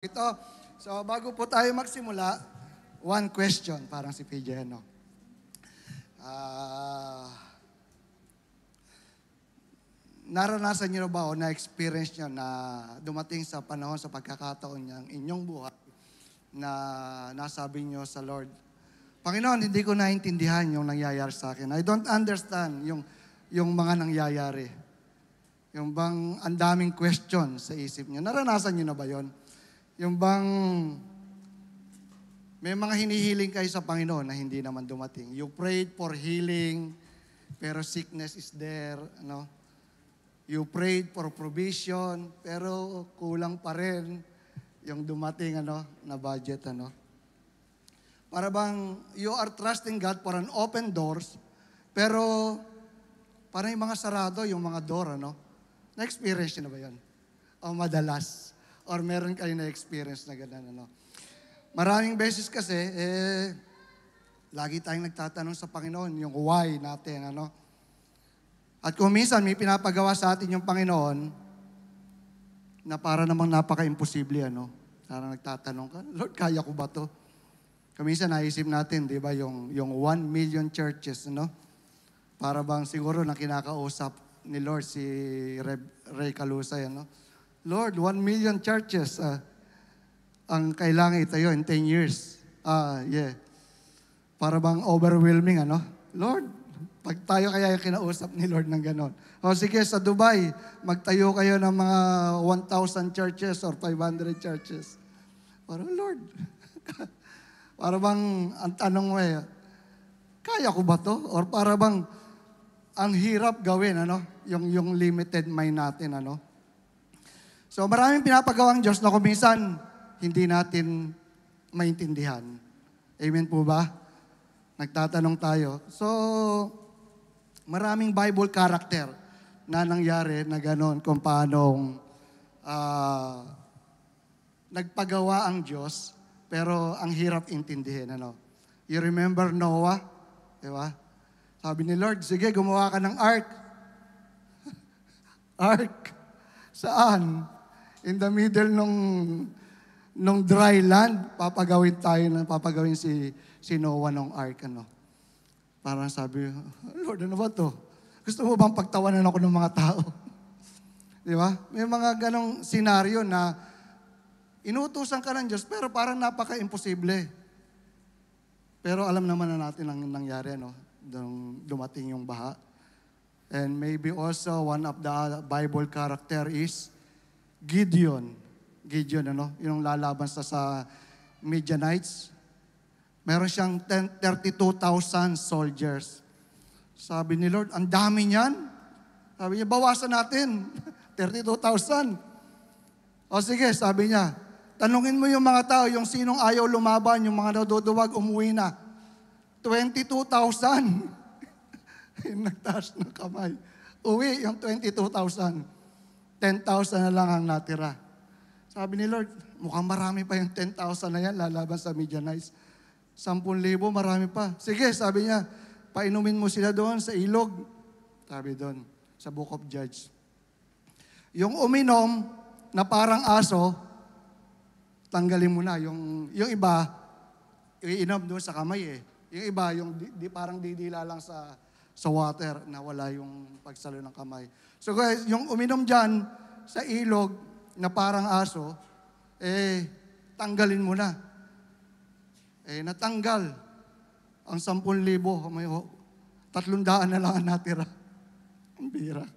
Ito, so bago po tayo magsimula, one question, parang si PJ, no? Ah, naranasan niyo ba o na-experience niyo na dumating sa panahon, sa pagkakataon niyang inyong buhay na nasabi niyo sa Lord, Panginoon, hindi ko naintindihan yung nangyayari sa akin. I don't understand yung mga nangyayari. Yung bang ang daming question sa isip niyo. Naranasan niyo na ba yon? Yung bang may mga hinihiling kayo sa Panginoon na hindi naman dumating. You prayed for healing, pero sickness is there. Ano? You prayed for provision, pero kulang pa rin yung dumating na budget. Para bang you are trusting God for an open doors, pero parang yung mga sarado, yung mga door. Na-experience nyo na ba yan? O madalas? Or meron kayo na-experience na gano'n, Maraming beses kasi, lagi tayong nagtatanong sa Panginoon, yung why natin, At kung minsan may pinapagawa sa atin yung Panginoon, na para namang napaka-imposible, Parang nagtatanong ka, Lord, kaya ko ba to? Kung minsan naisip natin, di ba, yung 1 million churches, Para bang siguro na kinakausap ni Lord si Ray Calusay, Lord, 1 million churches ang kailangan itayo in 10 years. Para bang overwhelming, Lord, pag tayo kaya yung kinausap ni Lord ng ganon. O sige, sa Dubai, magtayo kayo ng mga 1,000 churches or 500 churches. Parang, Lord, para bang, ang tanong mo kaya ko ba to? Or para bang, ang hirap gawin, yung limited mind natin, So maraming pinapagawang Diyos na kung minsan hindi natin maintindihan. Amen po ba? Nagtatanong tayo. So, maraming Bible character na nangyari na gano'n kung paanong nagpagawa ang Diyos, pero ang hirap intindihin. You remember Noah? Di ba? Sabi ni Lord, sige, gumawa ka ng ark. Ark. Saan? In the middle nung dry land, papagawin si Noah ng ark, Parang sabi, Lord, ano ba to? Gusto mo bang pagtawanan ako ng mga tao? Di ba? May mga ganong senaryo na inuutusan ka ng Diyos, pero parang napaka-imposible. Pero alam naman na natin ang nangyari, nung dumating yung baha. And maybe also one of the Bible character is Gideon. Gideon, yung lalaban sa Midianites. Meron siyang 32,000 soldiers. Sabi ni Lord, ang dami niyan. Sabi niya, bawasan natin. 32,000. O sige, sabi niya, tanungin mo yung mga tao, yung sinong ayaw lumaban, yung mga naduduwag, umuwi na. 22,000. Nagtaas ng kamay. Uwi yung 22,000. 10,000 na lang ang natira. Sabi ni Lord, mukhang marami pa yung 10,000 na yan lalaban sa Midianites. 10,000, marami pa. Sige, sabi niya, painumin mo sila doon sa ilog. Sabi doon, sa Book of Judges. Yung uminom na parang aso, tanggalin mo na. Yung iba, iinom doon sa kamay . Yung iba, parang didila lang sa water na wala yung pagsalo ng kamay. So guys, yung uminom dyan sa ilog na parang aso, tanggalin mo na. Natanggal ang 10,000. May 300 na lang ang natira. Ang bira.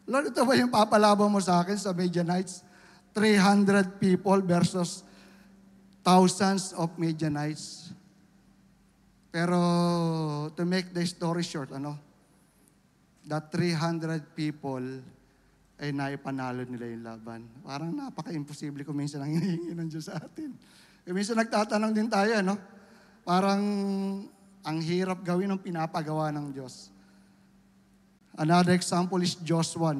Lord, ito ba yung papalaban mo sa akin sa Midianites? 300 people versus thousands of Midianites. Pero to make the story short, that 300 people ay naipanalo nila yung laban. Parang napaka-imposible kung minsan ang hinihingi ng Diyos sa atin. Kung minsan nagtatanong din tayo, Parang ang hirap gawin ng pinapagawa ng Diyos. Another example is Joshua,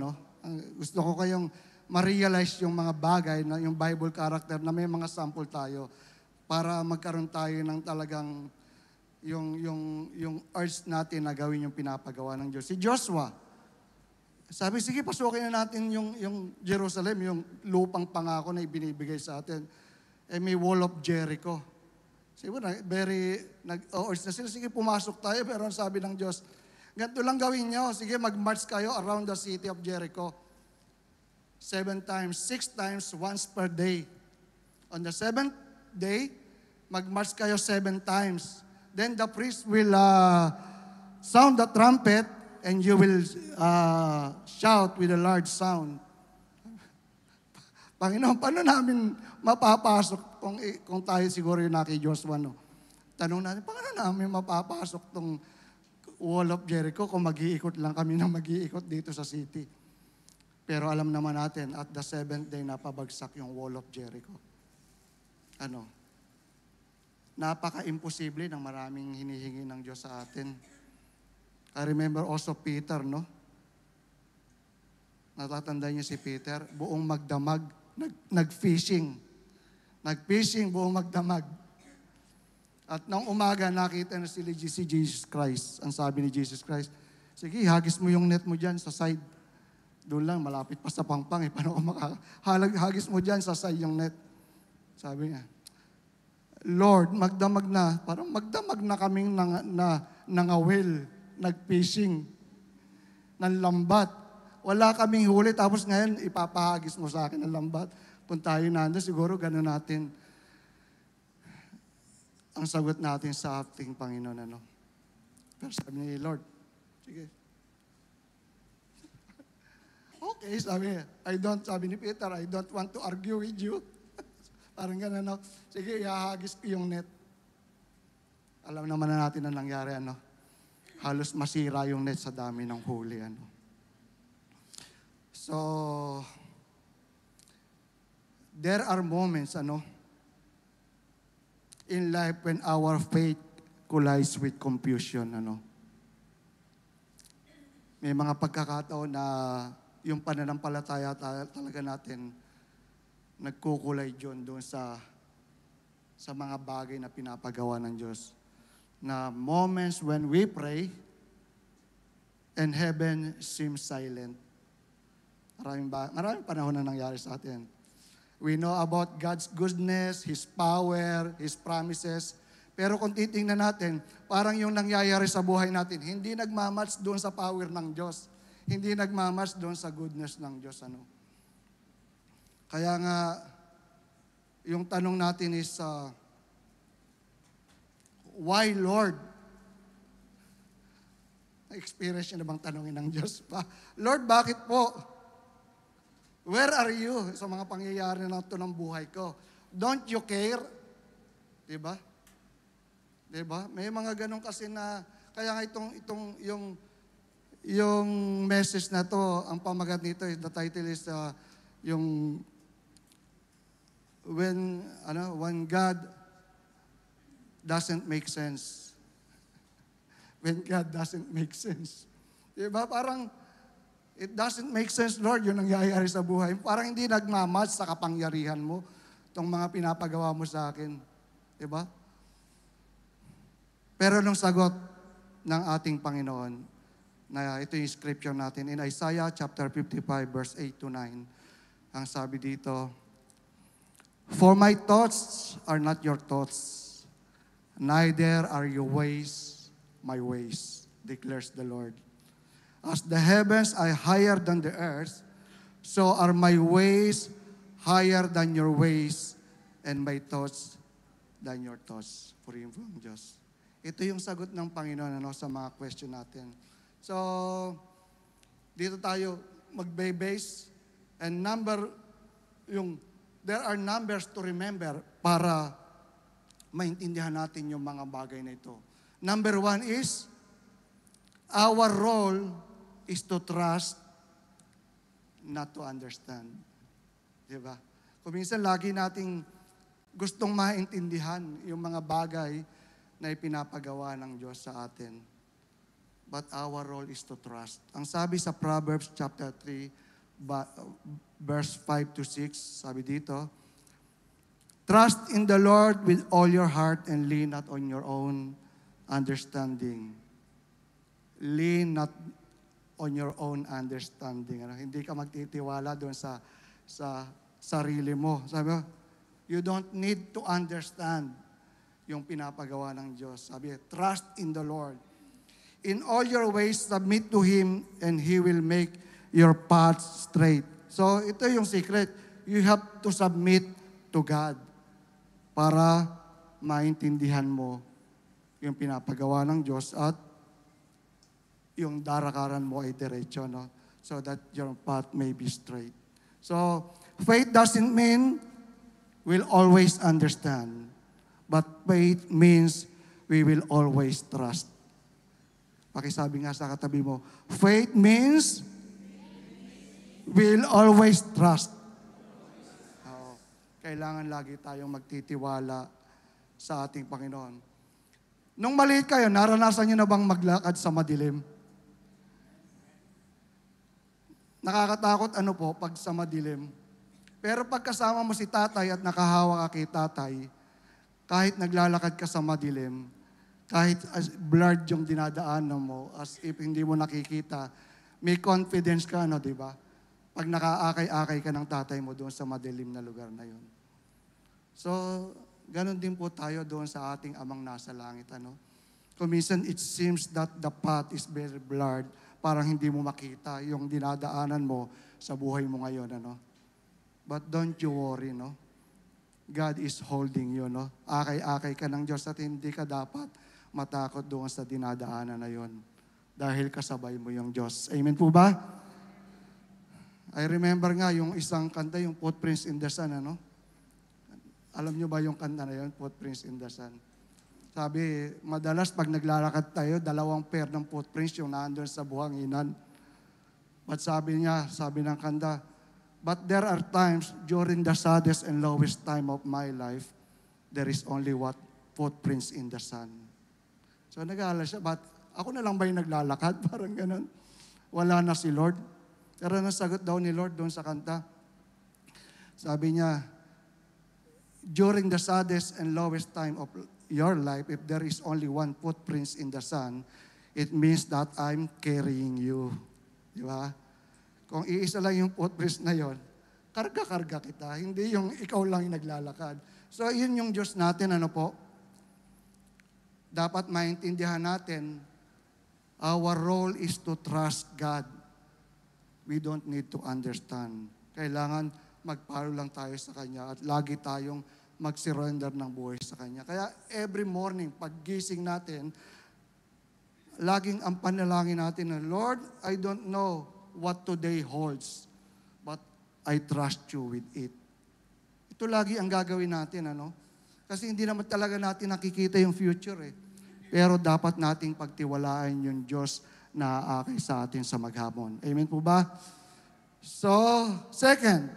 Gusto ko kayong ma-realize yung mga bagay, yung Bible character na may mga sample tayo para magkaroon tayo ng talagang yung urge natin na gawin yung pinapagawa ng Diyos. Si Joshua, sabi, sige, pasukin na natin yung Jerusalem, yung lupang pangako na ibinibigay sa atin. may wall of Jericho. Siguro, nag-oors na sila, sige pumasok tayo, pero ang sabi ng Diyos, ganito lang gawin nyo, sige mag-march kayo around the city of Jericho. 7 times, 6 times, once per day. On the 7th day, mag-march kayo 7 times. Then the priest will sound the trumpet and you will shout with a large sound. Panginoon, paano namin mapapasok kung tayo siguro yung naki Joshua, no? Tanong natin, paano namin mapapasok tong wall of Jericho kung mag-iikot lang kami ng mag-iikot dito sa city? Pero alam naman natin, at the 7th day, napabagsak yung wall of Jericho. Napaka-imposible ng maraming hinihingi ng Diyos sa atin. I remember also Peter, no? Natatandaan niyo si Peter, buong magdamag, nag-fishing. Nag-fishing, buong magdamag. At nung umaga, nakita na si Jesus Christ. Ang sabi ni Jesus Christ, sige, hagis mo yung net mo dyan sa side. Doon lang, malapit pa sa pangpang. Paano ko hagis mo dyan sa side yung net. Sabi niya, Lord, magdamag na. Parang magdamag na kaming nangawil, nag-fishing, nanlambat. Wala kaming huli, tapos ngayon ipapahagis mo sa akin ng lambat. Kung tayo nanda, siguro gano'n natin ang sagot natin sa ating Panginoon. Pero sabi ni Lord, sige. Okay, sabi ni Peter, I don't want to argue with you. Parang gano'n, no? Sige, ihahagis ko yung net. Alam naman na natin ang nangyari, halos masira yung net sa dami ng huli, So, there are moments, in life when our faith collides with confusion, May mga pagkakataon na yung pananampalataya talaga natin nagkukulay doon sa mga bagay na pinapagawa ng Diyos. Na moments when we pray and heaven seems silent. Maraming panahon na nangyari sa atin. We know about God's goodness, His power, His promises. Pero kung titingnan natin, parang yung nangyayari sa buhay natin, hindi nagmamatch doon sa power ng Diyos. Hindi nagmamatch doon sa goodness ng Diyos. Kaya nga, yung tanong natin is, why Lord? Na-experience nyo na bang tanongin ng Diyos pa? Lord, bakit po? Where are you sa mga pangyayari na ito ng buhay ko? Don't you care? Diba? Diba? May mga ganun kasi na, kaya nga yung message na to, ang pamagat nito, the title is, when God doesn't make sense. When God doesn't make sense. Diba? Parang, it doesn't make sense, Lord, yung nangyayari sa buhay. Parang hindi nagmamatch sa kapangyarihan mo itong mga pinapagawa mo sa akin. Diba? Pero nung sagot ng ating Panginoon, na ito yung scripture natin, in Isaiah chapter 55, verse 8 to 9, ang sabi dito, For my thoughts are not your thoughts, neither are your ways my ways, declares the Lord. As the heavens are higher than the earth, so are my ways higher than your ways, and my thoughts than your thoughts. Purihin po ang Diyos. Ito yung sagot ng Panginoon sa mga question natin. So, dito tayo magbe-base, and there are numbers to remember para maintindihan natin yung mga bagay na ito. Number 1 is, our role is to trust, not to understand. Diba? Kung minsan lagi nating gustong maintindihan yung mga bagay na ipinapagawa ng Diyos sa atin. But our role is to trust. Ang sabi sa Proverbs chapter 3, verse 5 to 6, sabi dito, Trust in the Lord with all your heart and lean not on your own understanding. Lean not on your own understanding. Hindi ka magtitiwala doon sa sarili mo. Sabi mo, You don't need to understand yung pinapagawa ng Diyos. Sabi, trust in the Lord. In all your ways, submit to Him and He will make your paths straight. So, ito yung secret. You have to submit to God para maintindihan mo yung pinapagawa ng Diyos at yung darakaran mo ay diretso, no? So that your path may be straight. So, faith doesn't mean we'll always understand. But faith means we will always trust. Pakisabi nga sa katabi mo, faith means we'll always trust. Kailangan lagi tayong magtitiwala sa ating Panginoon. Nung maliit kayo, naranasan nyo na bang maglakad sa madilim? Nakakatakot pag sa madilim. Pero pag kasama mo si tatay at nakahawa ka kay tatay, kahit naglalakad ka sa madilim, kahit blurred yung dinadaanan mo, as if hindi mo nakikita, may confidence ka, di ba? Pag nakaakay-akay ka ng tatay mo doon sa madilim na lugar na yun. So, ganon din po tayo doon sa ating amang nasa langit. Kung minsan it seems that the path is very blurred, parang hindi mo makita yung dinadaanan mo sa buhay mo ngayon. But don't you worry, God is holding you, Akay-akay ka ng Diyos at hindi ka dapat matakot doon sa dinadaanan na yon. Dahil kasabay mo yung Diyos. Amen po ba? I remember nga yung isang kanta, yung Footprints in the Sun, Alam nyo ba yung kanta na yun, Footprints in the Sun? Sabi, madalas pag naglalakad tayo, 2 pair ng footprints yung nandun sa buhanginan. But sabi ng kanta, but there are times during the saddest and lowest time of my life, there is only what? Footprints in the sun. So nag-aalala siya, but ako na lang ba yung naglalakad? Parang ganun. Wala na si Lord. Pero nasagot daw ni Lord doon sa kanta. Sabi niya, during the saddest and lowest time of your life, if there is only one footprints in the sun, it means that I'm carrying you. Di ba? Kung iisa lang yung footprints na yon, karga-karga kita. Hindi yung ikaw lang yung naglalakad. So, yun yung Diyos natin, dapat maintindihan natin, our role is to trust God. We don't need to understand. Kailangan mag-follow lang tayo sa Kanya at lagi tayong mag-surrender ng buhay sa Kanya. Kaya every morning, paggising natin, laging ang panalangin natin na, Lord, I don't know what today holds, but I trust you with it. Ito lagi ang gagawin natin, Kasi hindi naman talaga natin nakikita yung future, Pero dapat nating pagtiwalaan yung Diyos na aakay sa atin sa maghapon. Amen po ba? So, second,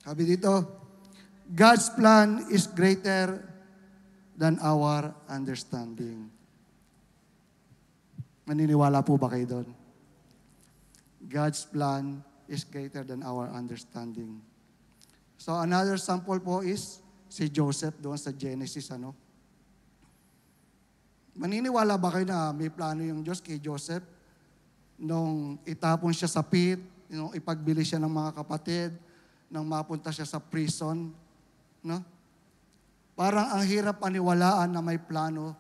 sabi dito, God's plan is greater than our understanding. Maniniwala po ba kayo doon? God's plan is greater than our understanding. So another sample po is si Joseph doon sa Genesis. Maniniwala ba kayo na may plano yung Diyos kay Joseph? Nung itapon siya sa pit, nung ipagbili siya ng mga kapatid, nang mapunta siya sa prison, Parang ang hirap paniwalaan na may plano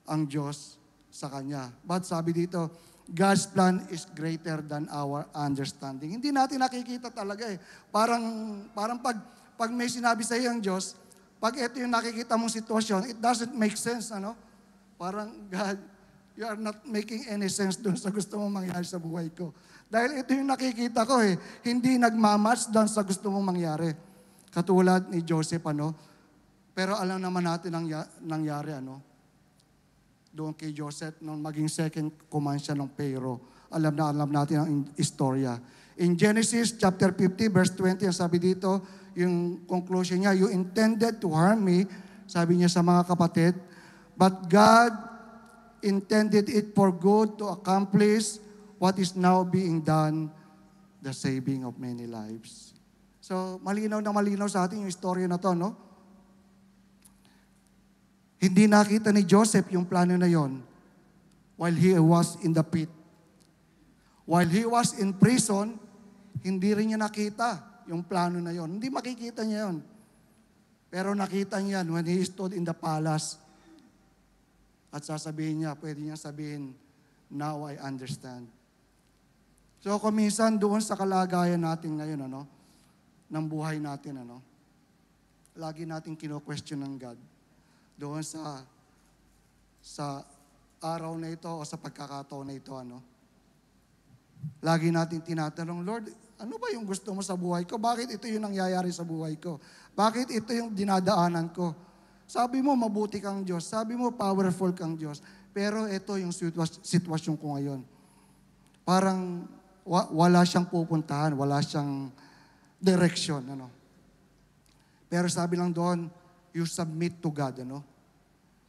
ang Diyos sa kanya. But sabi dito, God's plan is greater than our understanding. Hindi natin nakikita talaga Parang pag may sinabi sa iyo ang Diyos, pag ito yung nakikita mong sitwasyon, it doesn't make sense, Parang, God, you are not making any sense doon sa gusto mong mangyari sa buhay ko. Dahil ito yung nakikita ko hindi nagmamatch doon sa gusto mong mangyari. Katulad ni Joseph, Pero alam naman natin ang nangyari, Doon kay Joseph, nung maging second command siya ng Pharaoh. Alam natin ang istorya. In Genesis chapter 50, verse 20, ang sabi dito, yung conclusion niya, you intended to harm me, sabi niya sa mga kapatid, but God intended it for good to accomplish what is now being done, the saving of many lives. So, malinaw na malinaw sa atin yung istorya na to, Hindi nakita ni Joseph yung plano na yon while he was in the pit. While he was in prison, hindi rin niya nakita yung plano na yon. Hindi makikita niya yon. Pero nakita niya when he stood in the palace at sasabihin niya, pwede niya sabihin, now I understand. So kung minsan doon sa kalagayan natin ngayon, ng buhay natin, lagi natin kino-question ng God. Doon sa araw na ito o sa pagkakataon na ito, lagi natin tinatanong, Lord, ano ba yung gusto mo sa buhay ko? Bakit ito yung nangyayari sa buhay ko? Bakit ito yung dinadaanan ko? Sabi mo, mabuti kang Diyos. Sabi mo, powerful kang Diyos. Pero ito yung sitwasyon ko ngayon. Parang wala siyang pupuntahan, wala siyang direction. Pero sabi lang doon, you submit to God.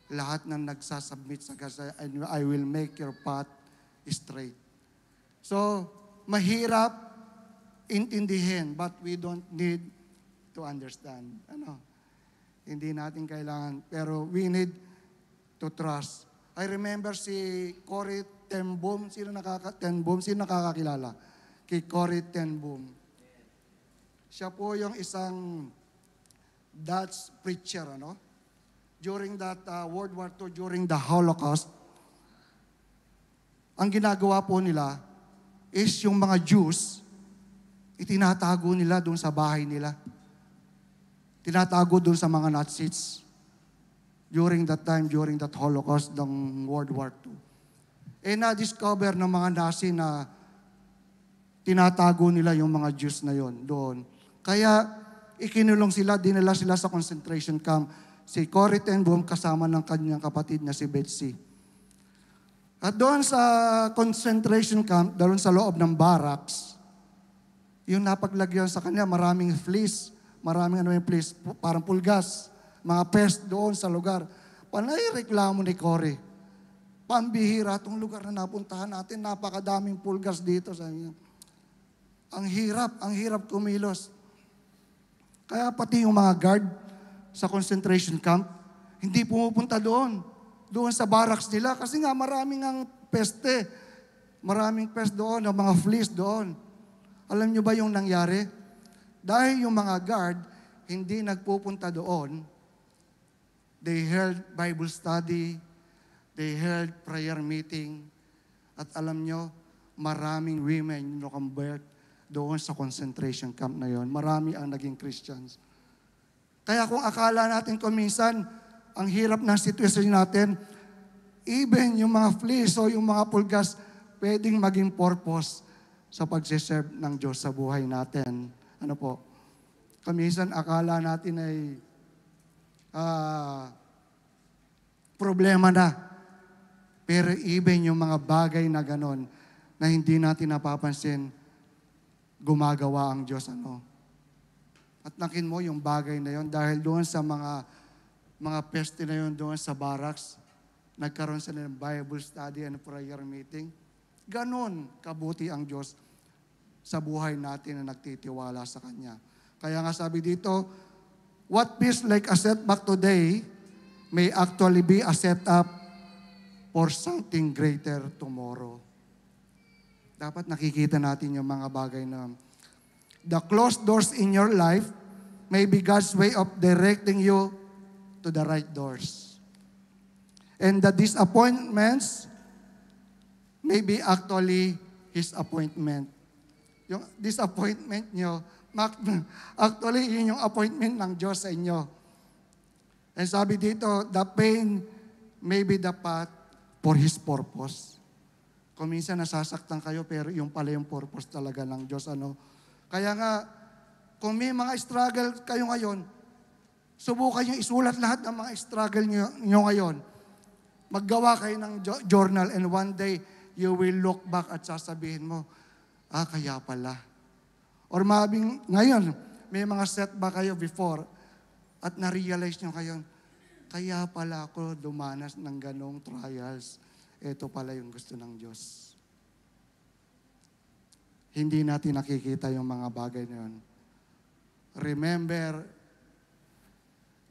Lahat ng nagsasubmit sa God, and I will make your path straight. So, mahirap intindihin, but we don't need to understand. Hindi natin kailangan, pero we need to trust. I remember si Corrie ten Boom. Sino nakakakilala? Kay Corrie ten Boom. Siya po yung isang Dutch preacher, During that World War II, during the Holocaust, ang ginagawa po nila is yung mga Jews, itinatago nila doon sa bahay nila. Tinatago doon sa mga Nazis. During that time, during that Holocaust ng World War II. Na-discover ng mga Nazi na tinatago nila yung mga Jews na yon doon. Kaya ikinulong sila, dinala sila sa concentration camp. Si Corrie ten Boom kasama ng kanyang kapatid na si Betsy. At doon sa concentration camp, doon sa loob ng barracks, yung napaglagyan sa kanya, maraming fleas, fleas, parang pulgas, mga pest doon sa lugar. Panay reklamo ni Corrie. Pambihira itong lugar na napuntahan natin, napakadaming pulgas dito sa inyo. Ang hirap kumilos. Kaya pati yung mga guard sa concentration camp, hindi pumupunta doon sa barracks nila, kasi nga maraming ang peste. Maraming pest doon, ang mga fleas doon. Alam nyo ba yung nangyari? Dahil yung mga guard, hindi nagpupunta doon, they held Bible study, they held prayer meeting, at alam nyo, maraming women convert doon sa concentration camp na yon. Marami ang naging Christians. Kaya kung akala natin kung minsan, ang hirap ng sitwasyon natin, even yung mga fleas o yung mga pulgas, pwedeng maging purpose sa pagsiserve ng Diyos sa buhay natin. Minsan akala natin ay problema na. Pero even yung mga bagay na ganon, na hindi natin napapansin, gumagawa ang Diyos. At nakin mo yung bagay na yon dahil doon sa mga peste na yon doon sa barracks, nagkaroon sila ng Bible study and prayer meeting. Ganon kabuti ang Diyos sa buhay natin na nagtitiwala sa Kanya. Kaya nga sabi dito, what feels like a setback today may actually be a setup for something greater tomorrow. Dapat nakikita natin yung mga bagay na the closed doors in your life may be God's way of directing you to the right doors. And the disappointments may be actually His appointment. Yung disappointment nyo, actually yun yung appointment ng Diyos sa inyo. And sabi dito, the pain may be the path for His purpose. Kung minsan nasasaktan kayo, pero yung pala yung purpose talaga ng Diyos. Kaya nga, kung may mga struggle kayo ngayon, subukan nyo isulat lahat ng mga struggle nyo ngayon. Maggawa kayo ng journal, and one day, you will look back at sasabihin mo, kaya pala. Or ngayon, may mga setback kayo before, at na-realize nyo kayo, kaya pala ako dumanas ng ganong trials. Ito pala yung gusto ng Diyos. Hindi natin nakikita yung mga bagay na yun. Remember,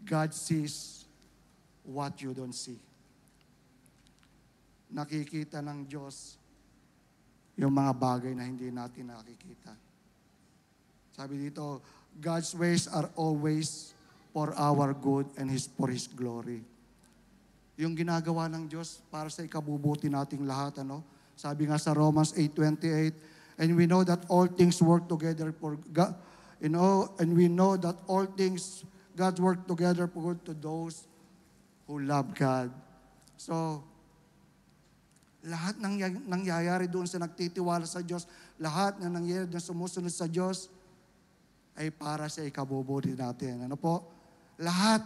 God sees what you don't see. Nakikita ng Diyos yung mga bagay na hindi natin nakikita. Sabi dito, God's ways are always for our good and for His glory. Yung ginagawa ng Diyos para sa ikabubuti nating lahat, ano? Sabi nga sa Romans 8:28, and we know that all things work together for God, and we know that all things God work together for good to those who love God. So, lahat ng nangyayari doon sa nagtitiwala sa Diyos, lahat na nangyayari na sumusunod sa Diyos, ay para sa ikabubuti natin. Ano po? Lahat.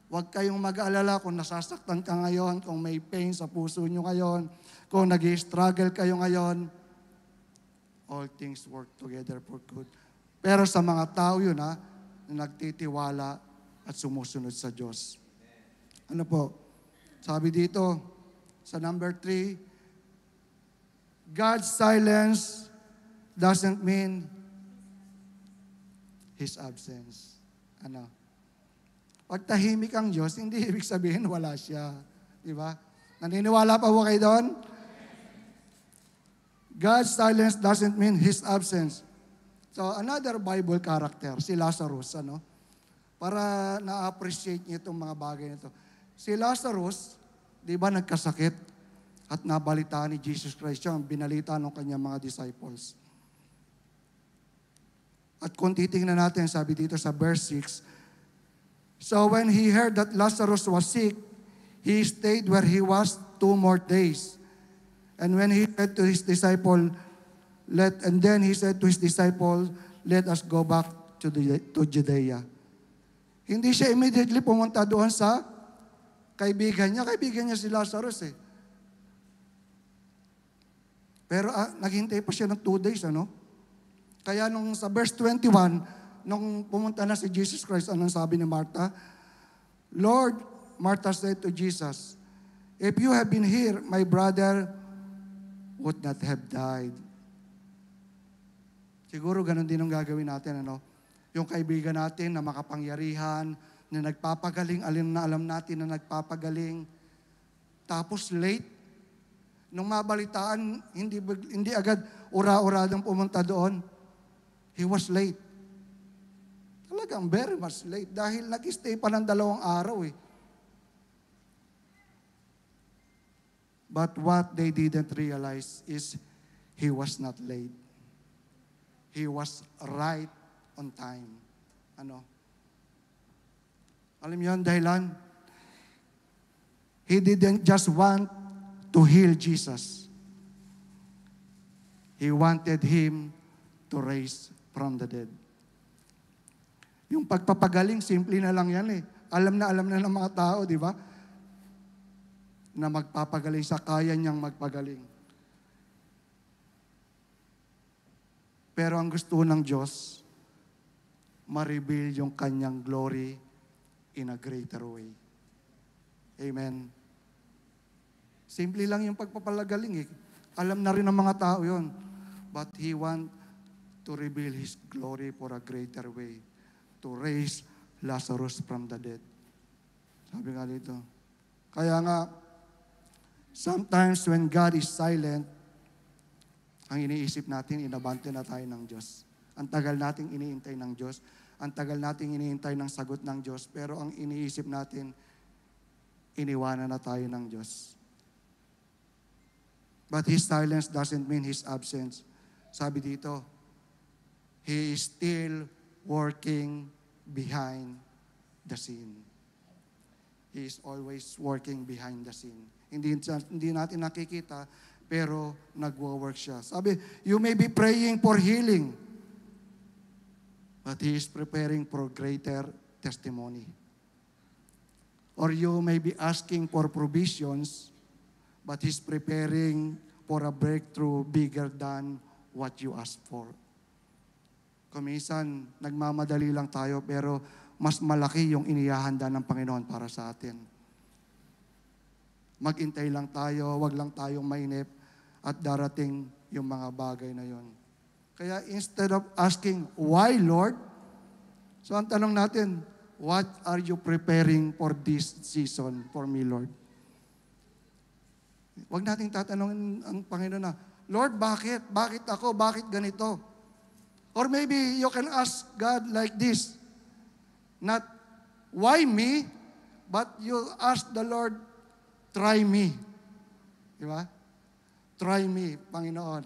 Huwag kayong mag-alala kung nasasaktan ka ngayon, kung may pain sa puso nyo ngayon, kung nag-struggle kayo ngayon, all things work together for good. Pero sa mga tao yun, na nagtitiwala at sumusunod sa Diyos. Ano po? Sabi dito, sa number 3, God's silence doesn't mean His absence. Ano? Pag tahimik ang Diyos, hindi ibig sabihin wala siya. Di ba? Naniniwala pa po kayo doon? God's silence doesn't mean His absence. So, another Bible character, si Lazarus, ano? Para na-appreciate niyo itong mga bagay nito. Si Lazarus, di ba nagkasakit at nabalita ni Jesus Christ siya, binalita ng kanyang mga disciples. At kung titingnan natin, sabi dito sa verse 6, so when he heard that Lazarus was sick, he stayed where he was 2 more days. And when he said to his disciple, let us go back to Judea. Hindi siya immediately pumunta doon sa kaibigan niya si Lazarus eh. Pero naghintay pa siya ng 2 days, ano? Kaya nung sa verse 21, nung pumunta na si Jesus Christ, anong sabi ni Martha? Lord, Martha said to Jesus, if you have been here, my brother would not have died. Siguro ganun din ang gagawin natin, ano? Yung kaibigan natin na makapangyarihan, na nagpapagaling, alam natin na nagpapagaling. Tapos late, nung mabalitaan, hindi agad ura-uradang pumunta doon. He was late. Talagang very much late dahil nag-stay pa ng 2 araw eh. But what they didn't realize is he was not late. He was right on time. Ano? Alam niyo ang dahilan? He didn't just want to heal Jesus. He wanted Him to raise from the dead. Yung pagpapagaling, simple na lang yan eh. Alam na ng mga tao, di ba? Na magpapagaling sa kaya niyang magpagaling. Pero ang gusto ng Diyos, ma-reveal yung kanyang glory in a greater way. Amen. Simple lang yung pagpapalagaling eh. Alam na rin ng mga tao yon. But He want to reveal His glory for a greater way. To raise Lazarus from the dead. Sabi nga dito. Kaya nga, sometimes when God is silent, ang iniisip natin, inabante na tayo ng Diyos. Ang tagal nating iniintay ng Diyos. Ang tagal nating iniintay ng sagot ng Diyos. Pero ang iniisip natin, iniwanan na tayo ng Diyos. But His silence doesn't mean His absence. Sabi dito, He is still working behind the scene. He is always working behind the scene. Hindi natin nakikita, pero nagwo-work siya. Sabi, you may be praying for healing, but He is preparing for greater testimony. Or you may be asking for provisions, but He's preparing for a breakthrough bigger than what you asked for. Kuminsan, nagmamadali lang tayo, pero mas malaki yung inihahanda ng Panginoon para sa atin. Maghintay lang tayo, wag lang tayong mainip, at darating yung mga bagay na yon. Kaya instead of asking, why Lord? So ang tanong natin, what are you preparing for this season for me, Lord? Huwag nating tatanungin ang Panginoon na, Lord, bakit? Bakit ako? Bakit ganito? Or maybe you can ask God like this, not Why me? But you ask the Lord, try me. Di ba? Try me, Panginoon.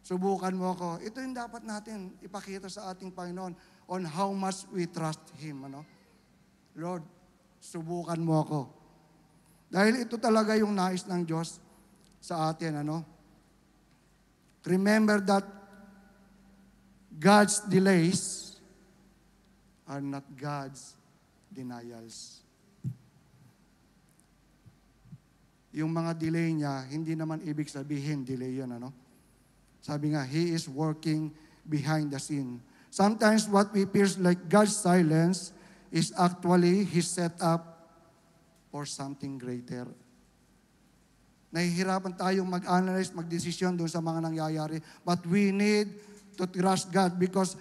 Subukan mo ako. Ito yung dapat natin ipakita sa ating Panginoon on how much we trust Him. Ano? Lord, subukan mo ako. Dahil ito talaga yung nais ng Diyos sa atin. Ano? Remember that God's delays are not God's denials. Yung mga delay niya, hindi naman ibig sabihin delay yun. Ano? Sabi nga, He is working behind the scene. Sometimes what we feel like God's silence is actually His setup for something greater. Nahihirapan tayong mag-analyze, mag-desisyon doon sa mga nangyayari. But we need to trust God because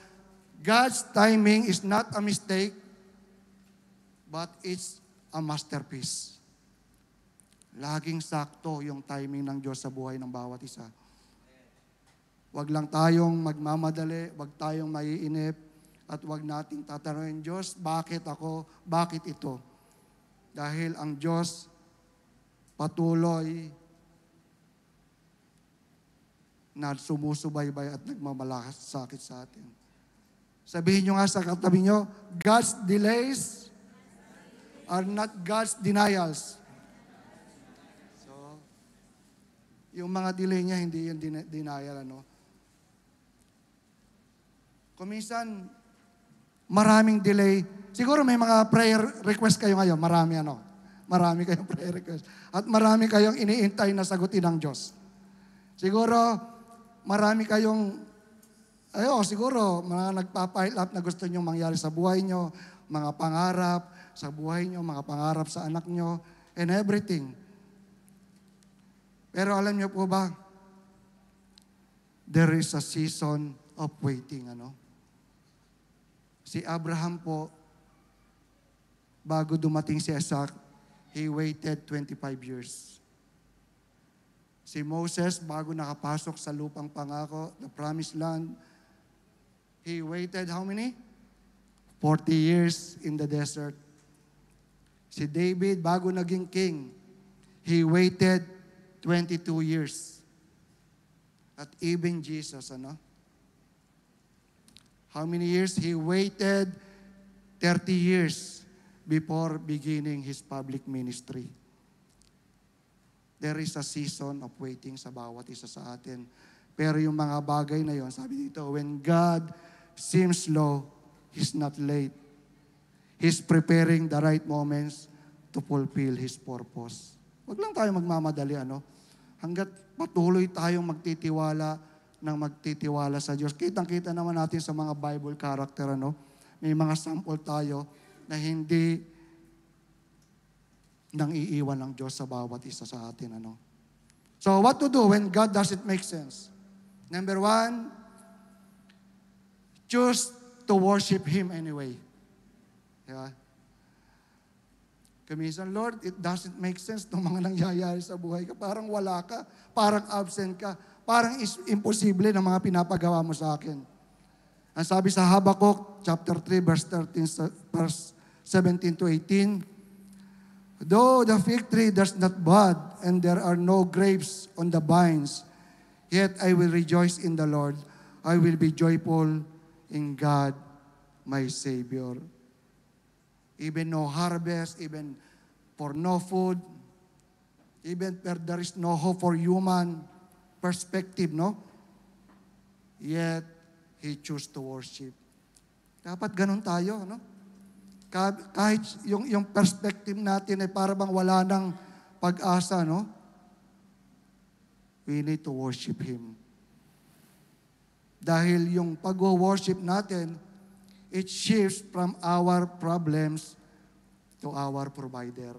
God's timing is not a mistake, but it's a masterpiece. Laging sakto yung timing ng Diyos sa buhay ng bawat isa. Huwag lang tayong magmamadali, huwag tayong maiinip, at huwag nating tatanungin, Diyos, bakit ako? Bakit ito? Dahil ang Diyos patuloy na sumusubaybay at nagmamalasakit sa atin. Sabihin nyo nga sa katabi nyo, God's delays are not God's denials. So, yung mga delay niya, hindi yung denial, ano? Kung minsan, maraming delay. Siguro may mga prayer request kayo ngayon. Marami kayong prayer request. At marami kayong iniintay na sagutin ng Diyos. Siguro, marami kayong, siguro, mga nagpa-pile up na gusto nyo mangyari sa buhay nyo, mga pangarap sa buhay nyo, mga pangarap sa anak nyo, and everything. Pero alam nyo po ba, there is a season of waiting, ano? Si Abraham po, bago dumating si Isaac, he waited 25 years. Si Moses, bago nakapasok sa lupang pangako, the promised land, he waited how many? 40 years in the desert. Si David, bago naging king, he waited 22 years. At even Jesus, ano? How many years? He waited 30 years before beginning His public ministry. There is a season of waiting sa bawat isa sa atin. Pero yung mga bagay na yon, sabi dito, when God seems slow, He's not late. He's preparing the right moments to fulfill His purpose. Huwag lang tayo magmamadali, ano? Hanggat patuloy tayong magtitiwala sa Diyos. Kitang-kita naman natin sa mga Bible character, ano? May mga sample tayo na hindi nang iiwan ng Diyos sa bawat isa sa atin, ano? So, what to do when God doesn't make sense? Number 1, choose to worship Him anyway. Yeah. Kamisan, Lord, it doesn't make sense itong mga nangyayari sa buhay ka. Parang wala ka, parang absent ka, parang imposible na mga pinapagawa mo sa akin. Ang sabi sa Habakkuk, chapter 3, verse 17 to 18, though the fig tree does not bud, and there are no grapes on the vines, yet I will rejoice in the Lord. I will be joyful in God, my Savior. Even no harvest, even for no food, even where there is no hope for human perspective, no? Yet, He chose to worship. Dapat ganun tayo, no? Kahit yung perspective natin ay para bang wala ng pag-asa, no? We need to worship Him. Dahil yung pag-worship natin, it shifts from our problems to our provider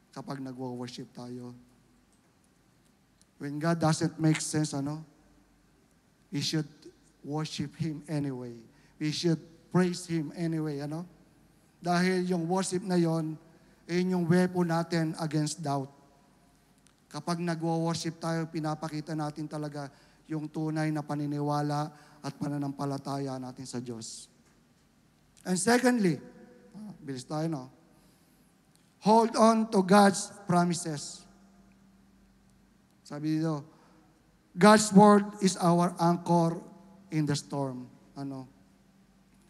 kapag nag-worship tayo. When God doesn't make sense, ano? We should worship Him anyway. We should praise Him anyway, ano? Dahil yung worship na yon, yung weapon natin against doubt. Kapag nag-worship tayo, pinapakita natin talaga yung tunay na paniniwala at pananampalataya natin sa Diyos. And secondly, Bilis tayo, no? Hold on to God's promises. Sabi dito, God's word is our anchor in the storm. Ano?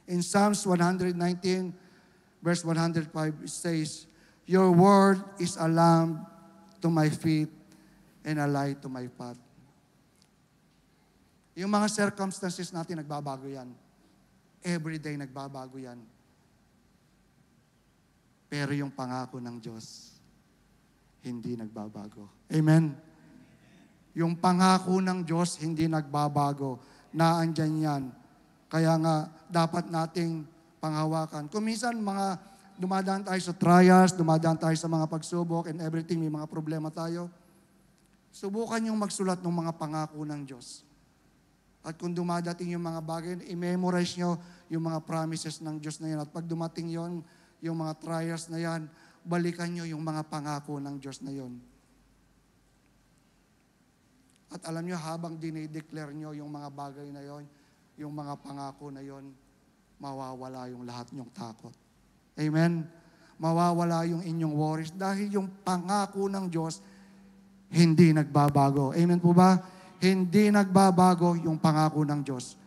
In Psalms 119, verse 105, it says, Your word is a lamp to my feet and a light to my path. Yung mga circumstances natin, nagbabago yan. Every day nagbabago yan. Pero yung pangako ng Diyos, hindi nagbabago. Amen? Yung pangako ng Diyos, hindi nagbabago. Naandyan yan. Kaya nga, dapat nating panghawakan. Kung minsan, dumadaan tayo sa trials, dumadaan tayo sa mga pagsubok and everything, may mga problema tayo, subukan yung magsulat ng mga pangako ng Diyos. At kung dumadating yung mga bagay, i-memorize nyo yung mga promises ng Diyos na yan. At pag dumating yon, yung mga trials na yan, balikan nyo yung mga pangako ng Diyos na yon. At alam nyo, habang dinideclare nyo yung mga bagay na yon, yung mga pangako na yon, mawawala yung lahat nyong takot. Amen? Mawawala yung inyong worries dahil yung pangako ng Diyos hindi nagbabago. Amen po ba? Hindi nagbabago yung pangako ng Diyos.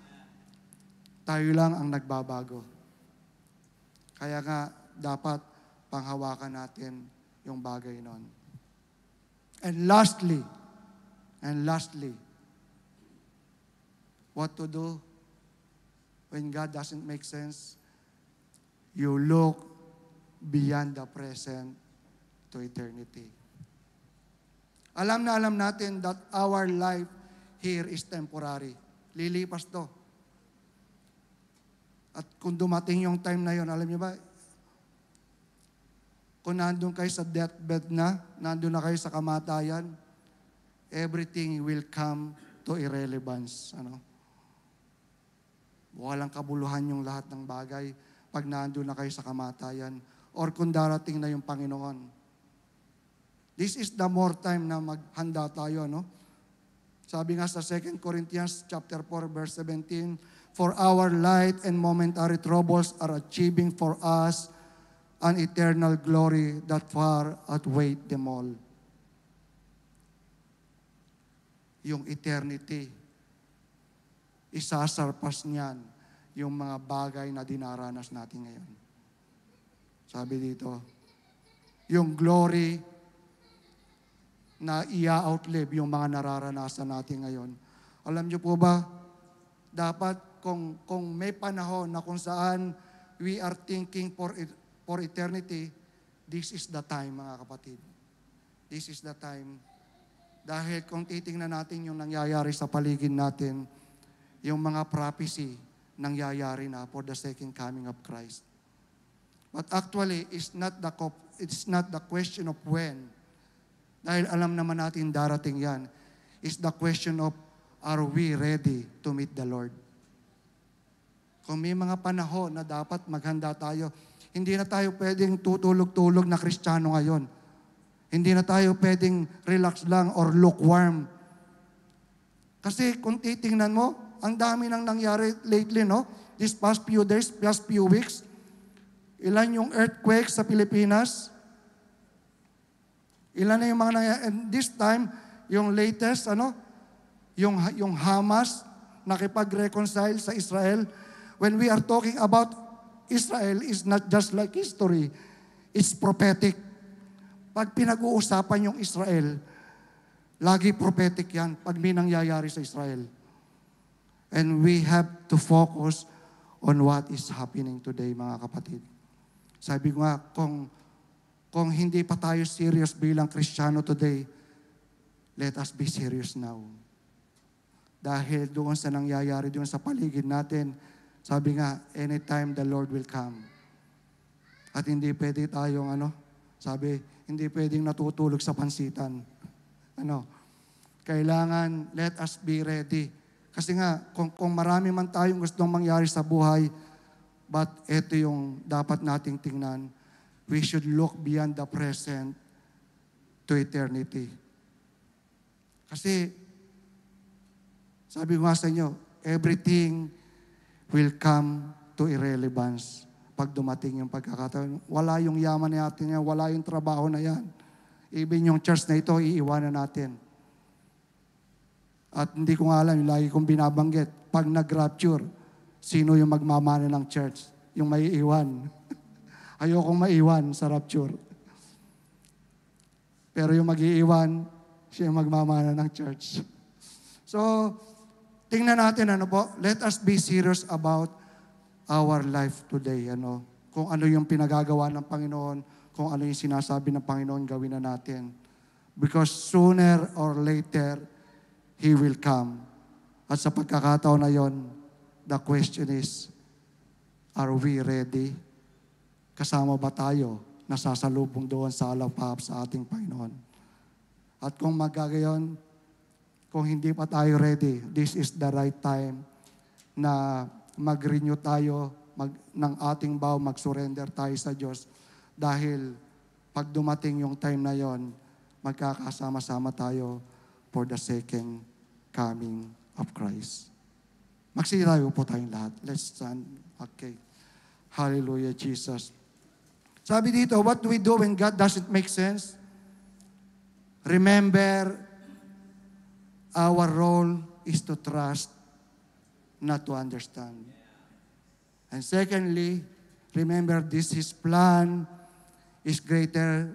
Tayo lang ang nagbabago. Kaya nga, dapat panghawakan natin yung bagay nun. And lastly, what to do when God doesn't make sense? You look beyond the present to eternity. Alam natin that our life here is temporary. Lilipas to. At kung dumating yung time na yon, alam niyo ba, kung nandun kayo sa deathbed na, nandun na kayo sa kamatayan, everything will come to irrelevance. Ano? Walang kabuluhan yung lahat ng bagay pag nandun na kayo sa kamatayan or kung darating na yung Panginoon. This is the more time na maghanda tayo, no? Sabi nga sa 2 Corinthians chapter 4 verse 17, For our light and momentary troubles are achieving for us an eternal glory that far outweigh them all. Yung eternity, isasarpas niyan yung mga bagay na dinaranas natin ngayon. Sabi dito, yung glory na ia-outlive yung mga nararanasan natin ngayon. Alam niyo po ba, dapat kung may panahon na kung saan we are thinking for eternity, this is the time, mga kapatid. This is the time. Dahil kung titingnan natin yung nangyayari sa paligid natin, yung mga prophecy nangyayari na for the second coming of Christ. But actually, it's not the question of when. Dahil alam naman natin darating yan. It's the question of, are we ready to meet the Lord? Kung may mga panahon na dapat maghanda tayo, hindi na tayo pwedeng tutulog-tulog na Kristiyano ngayon. Hindi na tayo pwedeng relax lang or lukewarm. Kasi kung titingnan mo, ang dami nang nangyari lately, no? These past few days, past few weeks, ilan yung earthquake sa Pilipinas? Ilan na yung mga nangyari? And this time, yung latest, yung Hamas, nakipag-reconcile sa Israel. When we are talking about Israel, is not just like history. It's prophetic. Pag pinag-uusapan yung Israel, lagi prophetic yan pag may nangyayari sa Israel. And we have to focus on what is happening today, mga kapatid. Sabi ko nga, kung hindi pa tayo serious bilang Kristiyano today, let us be serious now. Dahil doon sa nangyayari, doon sa paligid natin, sabi nga, anytime the Lord will come. At hindi pwede tayong, sabi, hindi pwedeng natutulog sa pansitan. Kailangan, let us be ready. Kasi nga, kung marami man tayong gustong mangyari sa buhay, but ito yung dapat nating tingnan, we should look beyond the present to eternity. Kasi, sabi ko nga sa inyo, everything will come to irrelevance pag dumating yung pagkakataon. Wala yung yaman natin yan, wala yung trabaho na yan. Even yung church na ito, iiwanan natin. At hindi ko nga alam, yung lagi kong binabanggit, pag nag-rapture, sino yung magmamana ng church? Yung may iwan. Ayokong maiwan sa rapture. Pero yung mag-iiwan, siya yung magmamana ng church. So, tingnan natin, let us be serious about our life today. Kung ano yung pinagagawa ng Panginoon, kung ano yung sinasabi ng Panginoon, gawin na natin. Because sooner or later, He will come. At sa pagkakataon na yon, the question is, are we ready? Kasama ba tayo na sasalubong doon sa alapap sa ating Panginoon? At kung magagayon, kung hindi pa tayo ready, this is the right time na mag-renew tayo ng ating vow, mag-surrender tayo sa Diyos. Dahil pag dumating yung time na yon, magkakasama-sama tayo for the second coming of Christ. Magsitayo po tayong lahat. Let's stand. Okay. Hallelujah, Jesus. Sabi dito, what do we do when God doesn't make sense? Remember, our role is to trust, not to understand. And secondly, remember this, His plan is greater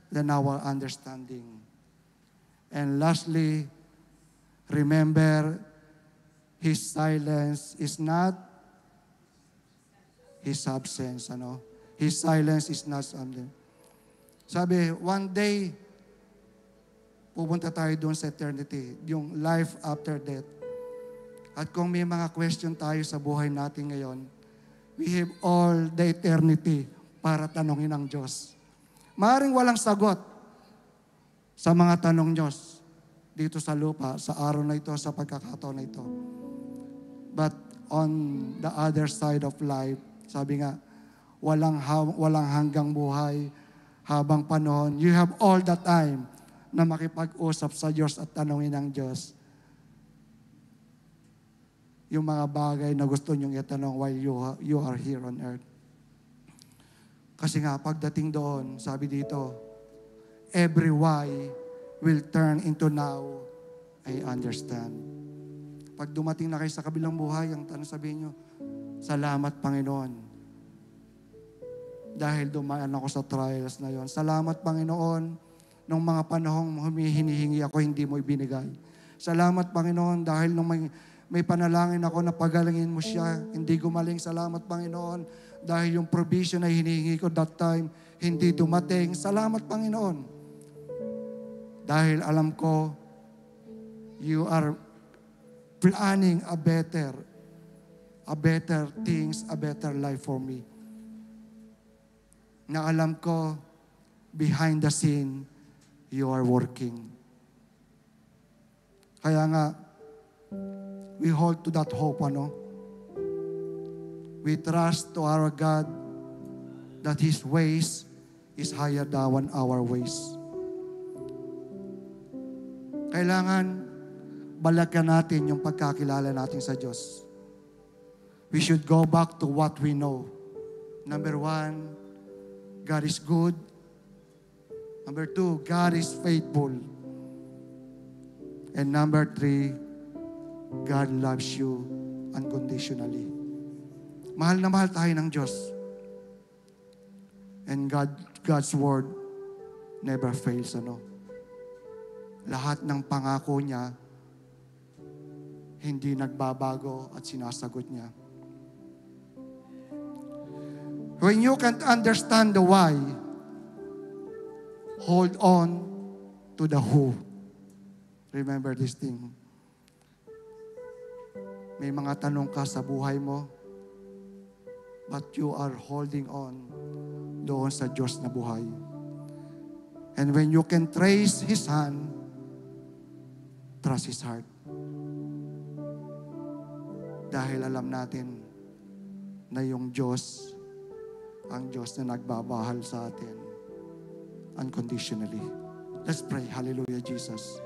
than our understanding. And lastly, remember, His silence is not His absence. His silence is not something. Sabi, one day, pupunta tayo doon sa eternity, yung life after death. At kung may mga question tayo sa buhay natin ngayon, we have all the eternity para tanongin ang Diyos. Maaring walang sagot sa mga tanong Diyos dito sa lupa, sa araw na ito, sa pagkakataon na ito. But on the other side of life, sabi nga, walang hanggang buhay, habang panahon. You have all the time na makipag-usap sa Diyos at tanongin ang Diyos yung mga bagay na gusto nyong itanong while you are here on earth. Kasi nga, pagdating doon, sabi dito, every why will turn into now I understand. Pag dumating na kayo sa kabilang buhay, ang tanong sabihin nyo, salamat Panginoon. Dahil dumaan ako sa trials na yon. Salamat Panginoon, nung mga panahong hinihingi ako, hindi mo ibinigay. Salamat Panginoon, dahil nung may panalangin ako na pagalingin mo siya, hindi gumaling. Salamat Panginoon, dahil yung provision na hinihingi ko that time, hindi dumating. Salamat Panginoon. Dahil alam ko, you are planning a better things, a better life for me. Na alam ko, behind the scene, you are working. Kaya nga, we hold to that hope, We trust to our God that His ways is higher than our ways. Kailangan balakan natin yung pagkakilala natin sa Diyos. We should go back to what we know. Number 1, God is good. Number 2, God is faithful. And number 3, God loves you unconditionally. Mahal na mahal tayo ng Diyos. And God's word never fails, Lahat ng pangako niya, hindi nagbabago at sinasagot niya. When you can't understand the why, hold on to the who. Remember this thing. May mga tanong ka sa buhay mo, but you are holding on doon sa Diyos na buhay. And when you can trace His hand, trust His heart. Dahil alam natin na yung Diyos, ang Diyos na nagbabahal sa atin unconditionally. Let's pray. Hallelujah, Jesus.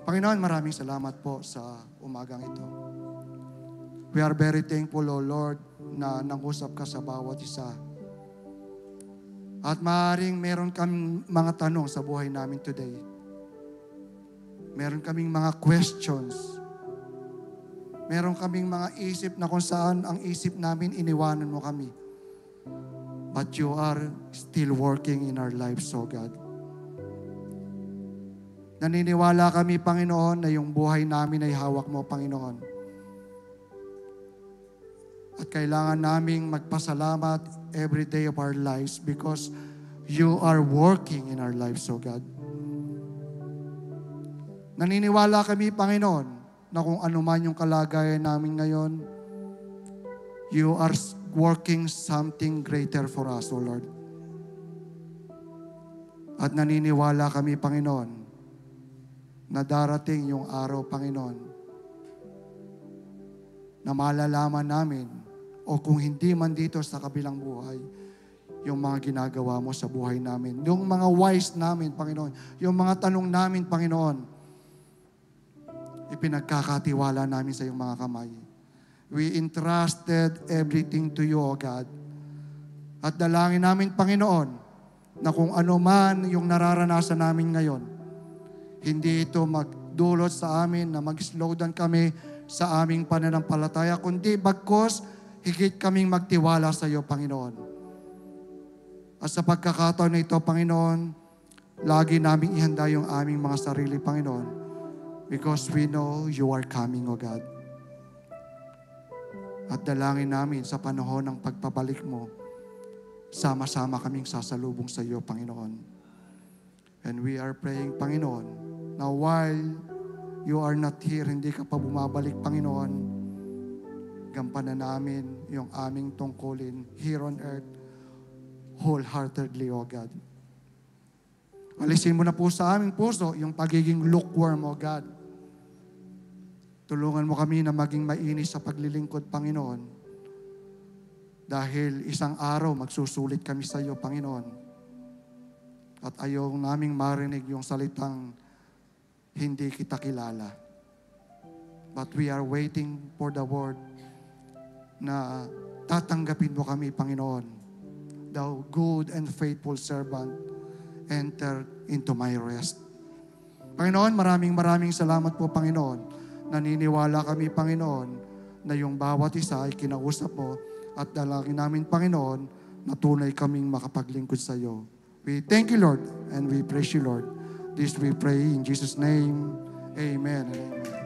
Panginoon, maraming salamat po sa umagang ito. We are very thankful, O Lord, na nangusap ka sa bawat isa. At maaaring meron kaming mga tanong sa buhay namin today. Meron kaming mga questions. Meron kaming mga isip na kung saan ang isip namin iniwanan mo kami. But you are still working in our lives, O God. Naniniwala kami, Panginoon, na yung buhay namin ay hawak mo, Panginoon. At kailangan naming magpasalamat every day of our lives because you are working in our lives, O God. Naniniwala kami, Panginoon, na kung ano man yung kalagayan namin ngayon, you are working something greater for us, O Lord. At naniniwala kami, Panginoon, na darating yung araw, Panginoon, na malalaman namin, o kung hindi man dito sa kabilang buhay, yung mga ginagawa mo sa buhay namin. Yung mga wise namin, Panginoon. Yung mga tanong namin, Panginoon, ipinagkakatiwala namin sa iyong mga kamay. We entrusted everything to you, O God. At dalangin namin, Panginoon, na kung ano man yung nararanasan namin ngayon, hindi ito magdulot sa amin na mag-slow down kami sa aming pananampalataya, kundi bagkos higit kaming magtiwala sa iyo, Panginoon. At sa pagkakataon na ito, Panginoon, lagi naming ihanda yung aming mga sarili, Panginoon, because we know you are coming, O God. At dalangin namin sa panahon ng pagpabalik mo, sama-sama kaming sasalubong sa iyo, Panginoon. And we are praying, Panginoon, na while you are not here, hindi ka pa bumabalik, Panginoon, gampanan namin yung aming tungkulin here on earth wholeheartedly, O God. Alisin mo na po sa aming puso yung pagiging lukewarm, O God. Tulungan mo kami na maging mainis sa paglilingkod, Panginoon. Dahil isang araw magsusulit kami sa iyo, Panginoon. At ayaw naming marinig yung salitang hindi kita kilala. But we are waiting for the word na tatanggapin mo kami, Panginoon. Thou good and faithful servant, enter into my rest. Panginoon, maraming salamat po, Panginoon. Naniniwala kami, Panginoon, na yung bawat isa ay kinausap mo at dalangin namin, Panginoon, na tunay kaming makapaglingkod sa iyo. We thank you, Lord, and we praise you, Lord. This we pray in Jesus' name. Amen and amen.